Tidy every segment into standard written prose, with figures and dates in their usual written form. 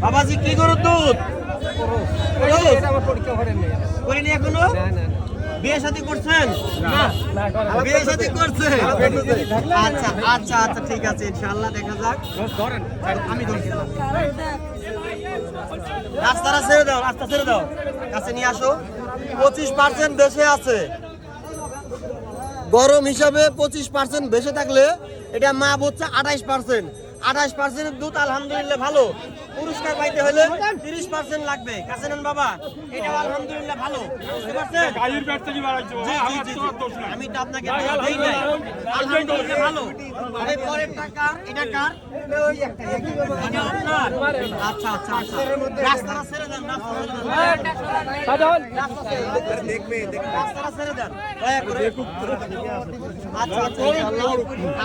বাবাজি কি গরুর দুধ? করিনি এখনো? বিয়ে শাদী করছেন? বিয়ে শাদী করছে? আচ্ছা আচ্ছা আচ্ছা ঠিক আছে, ইনশাআল্লাহ দেখা যাক। আমি ধরছি, রাস্তাটা ছেড়ে দাও, রাস্তা ছেড়ে দাও, কাছে নিয়ে আসো। 25% বেশি আছে, গরম হিসাবে 25% বেশি থাকলে এটা মাপ হচ্ছে 28%। 28% দুধ আলহামদুলিল্লাহ ভালো। পুরস্কার পাইতে হলে 30% লাগবে। কাছে নেন বাবা, এটা আলহামদুলিল্লাহ ভালো। বুঝতে পারছেন? আমি তো আপনাকে দেই নাই। আলহামদুলিল্লাহ ভালো। এই পরের টাকা এটা কার? এটা আপনার? আচ্ছা আচ্ছা আচ্ছা, রাস্তাটা ছেড়ে দেন, রাস্তাটা ছেড়ে দেন দয়া করে। আচ্ছা আচ্ছা,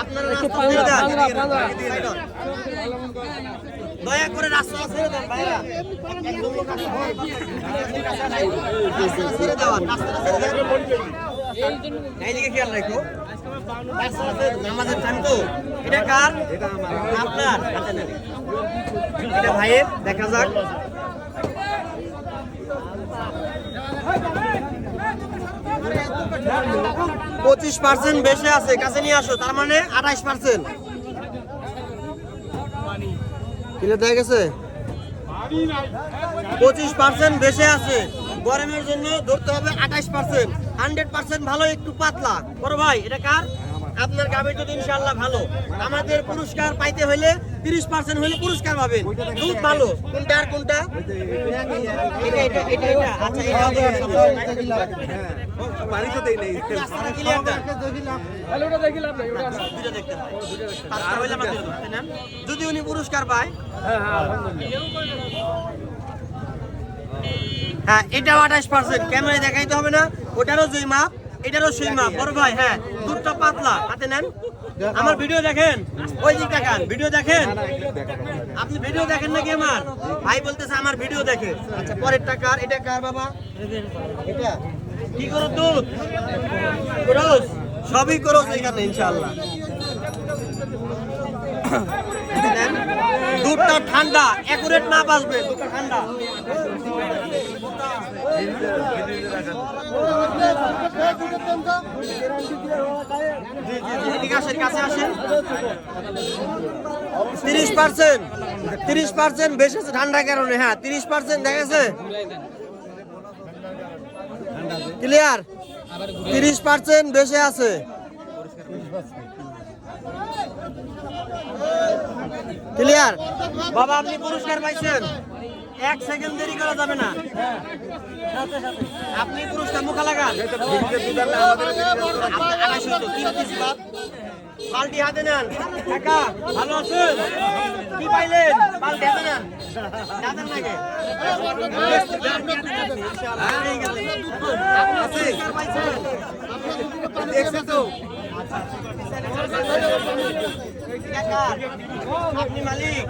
আপনারা রাস্তা ছেড়ে দেন, দয়া করে রাস্তা ছেড়ে দেন ভাইরা। ছেড়ে দেওয়ার রাস্তাটা ছেড়ে দেন, এইদিকে খেয়াল রাখো। নামাজের টাইম তো। এটা কার? আপনার? এটা ভাইয়ের, দেখা যাক। %25 বেশি আছে, কাছে নিয়ে আসো, তার মানে 28%। কিলো দেখা গেছে? 25% বেশি আছে, গরমের জন্য ধরতে হবে 28%। 100% ভালো, একটু পাতলা। বড় ভাই এটা কার? আপনার গাভীর দুধ ইনশাআল্লাহ ভালো। আমাদের পুরস্কার পাইতে হলে 30% হলে পুরস্কার পাবেন। দুধ ভালো। কোনটা আর কোনটা? এটা এটা এটা এটা। আচ্ছা এটা পানি তো দেই নাই। রাস্তাটা ক্লিয়ার দেন। হ্যালো ওটা দেখিলাম না, ওটা দুটো দেখতে পাই। পাঁচটা হইলে আমাদের ধরতে নেন। যদি উনি পুরস্কার পায়। হ্যাঁ হ্যাঁ আলহামদুলিল্লাহ। হ্যাঁ এটাও 28%। ক্যামেরায় দেখাইতে হবে না, ওটারও যেই মাপ এটারও সেই মাপ। বড় ভাই হ্যাঁ দুধটা পাতলা, হাতে নেন। আমার ভিডিও দেখেন, ওই দিক দেখান, ভিডিও দেখেন। আপনি ভিডিও দেখেন নাকি? আমার ভাই বলতেছে আমার ভিডিও দেখে। আচ্ছা পরের টাকার, এটা কার বাবা? এটা কি করো দুধ? ক্রস, সবই ক্রস এখানে ইনশাআল্লাহ। দুধটা ঠান্ডা, একুরেট না বাসবে, দুধটা ঠান্ডা। কাছে আসেন। 30% বেশি আছে ঠান্ডার কারণে। হ্যাঁ 30% দেখেছে, ক্লিয়ার। 30% বেশি আছে। ক্লিয়ার বাবা, আপনি পুরস্কার পাইছেন, 1 সেকেন্ড দেরি করা যাবে না। আপনি পুরস্কার মুখা লাগান। বালতি হাতে নেন। কাকা ভালো আছেন? কি পাইলেন? বালতি হাতে নেন। যাবেন নাকি? দেখছেন তো? আপনি মালিক।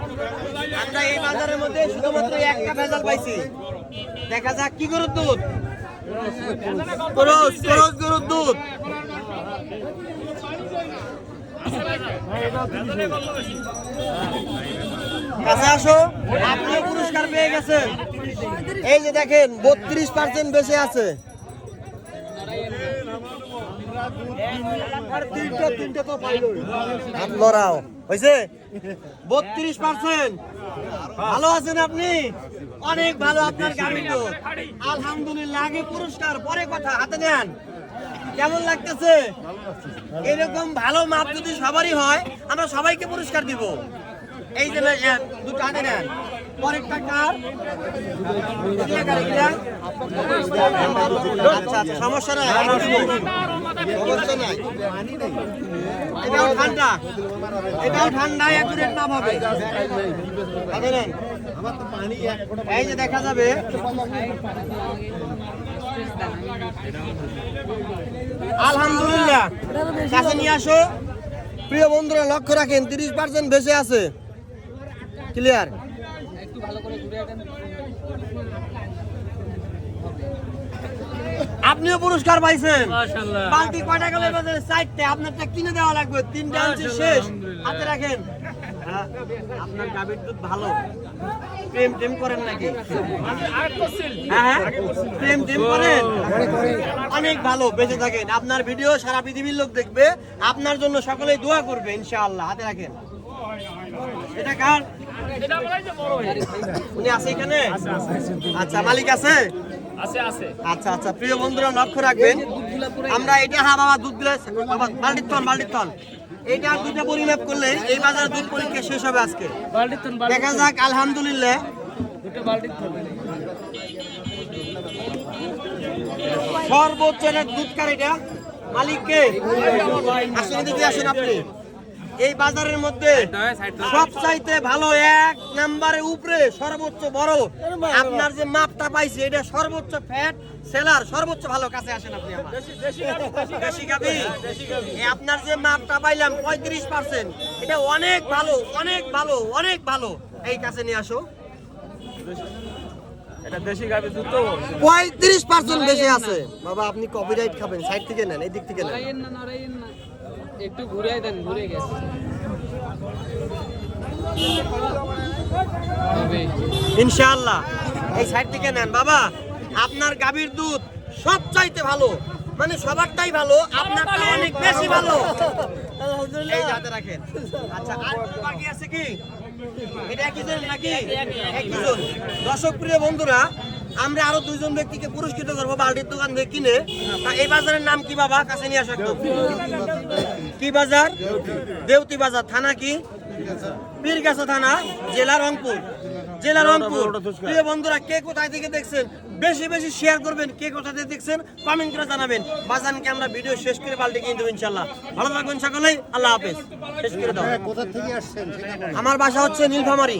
আমরা এই বাজারের মধ্যে শুধুমাত্র একটা ভেজাল পাইছি। দেখা যাক কি গরুর দুধ? ক্রস, ক্রস গরুর দুধ। কাছে আসো, আপনিও পুরস্কার পেয়ে গেছেন। এই যে দেখেন 32% বেশি আছে। লড়াও হয়েছে 32%। ভালো আছেন আপনি? অনেক ভালো। আপনার গাড়ি তো আলহামদুলিল্লাহ। আগে পুরস্কার পরে কথা, হাতে নেন। কেমন লাগতেছে? এরকম ভালো মাপ যদি সবারই হয়, আমরা সবাইকে পুরস্কার দিব। এই যে দুটো হাতে নেন। পরের টাকা আচ্ছা আচ্ছা সমস্যা নাই, সমস্যা নাই। এটাও ঠান্ডা, এটাও ঠান্ডা, একুরেট মাপ হবে। এই যে দেখা যাবে আলহামদুলিল্লাহ। কাছে নিয়ে আসো প্রিয় বন্ধুরা, লক্ষ্য রাখেন 30% বেশি আছে। ক্লিয়ার। আপনিও পুরস্কার পাইছেন। বালতি কয়টা গেলে? 4টে। আপনারটা কিনে দেওয়া লাগবে। 3টা আনছি শেষ। হাতে রাখেন। আপনার গাভীর দুধ ভালো, প্রেম টেম করেন নাকি? হ্যাঁ, প্রেম টেম করেন, অনেক ভালো, বেঁচে থাকেন। আপনার ভিডিও সারা পৃথিবীর লোক দেখবে, আপনার জন্য সকলেই দোয়া করবে ইনশাআল্লাহ। হাতে রাখেন। এটা কার? উনি আছে এখানে? আচ্ছা, মালিক আছে? আচ্ছা আচ্ছা, প্রিয় বন্ধুরা লক্ষ্য রাখবেন, আমরা এটা বাবা দুধগুলো বাবা বাল্টির থন এটা দুইটা পরিমাপ করলে এই বাজারে দুধ পরীক্ষা শেষ হবে আজকে। দেখা যাক, আলহামদুলিল্লাহ। সর্বোচ্চ দুধ কার এটা? মালিককে আসলে দিকে আসেন আপনি। এই বাজারের মধ্যে সবচাইতে ভালো এক নম্বরে উপরে সর্বোচ্চ বড় আপনার যে মাপটা পাইছে, এটা সর্বোচ্চ ফ্যাট সেলার, সর্বোচ্চ ভালো। কাছে আসেন আপনি। আমার দেশি গাভী, আপনার যে মাপটা পাইলাম 35%, এটা অনেক ভালো, অনেক ভালো, অনেক ভালো। এই কাছে নিয়ে আসো। এটা দেশি গাভী দুধ তো 35% বেশি আছে বাবা। আপনি কপিরাইট খাবেন, সাইড থেকে নেন, এই দিক থেকে নেন। একটু ঘুরে দেন, ঘুরে গেছে ইনশাআল্লাহ। এই সাইড থেকে নেন বাবা। আপনার গাভীর দুধ সবচাইতে ভালো, মানে সবারটাই ভালো, আপনারটা অনেক বেশি ভালো। এই হাতে রাখেন। আচ্ছা, আর কোনো বাকি আছে কি? এটা একই জন নাকি? একই জন। দর্শক প্রিয় বন্ধুরা, আমরা আরো দুইজন ব্যক্তিকে পুরস্কৃত করবো বাল্টির দোকান থেকে কিনে। এই বাজারের নাম কি বাবা? কাছে নিয়ে আসো একদম। কি বাজার? দেউতি বাজার। থানা কি? পীরগাছা থানা, জেলা রংপুর। জেলা রংপুর। প্রিয় বন্ধুরা, কে কোথায় থেকে দেখছেন বেশি বেশি শেয়ার করবেন, কে কোথা থেকে দেখছেন কমেন্ট করে জানাবেন। বাজানকে আমরা ভিডিও শেষ করে বাল্টি কিনে দেবো ইনশাল্লাহ। ভালো থাকবেন সকলেই, আল্লাহ হাফেজ। শেষ করে দাও। কোথা থেকে আসছেন? আমার বাসা হচ্ছে নীলফামারী।